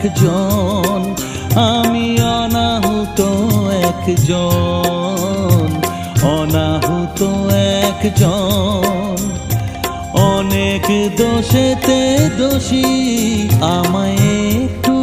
একজন, আমি অনাহুত একজন, অনাহুত একজন। অনেক দোষেতে দোষী, আমায় একটু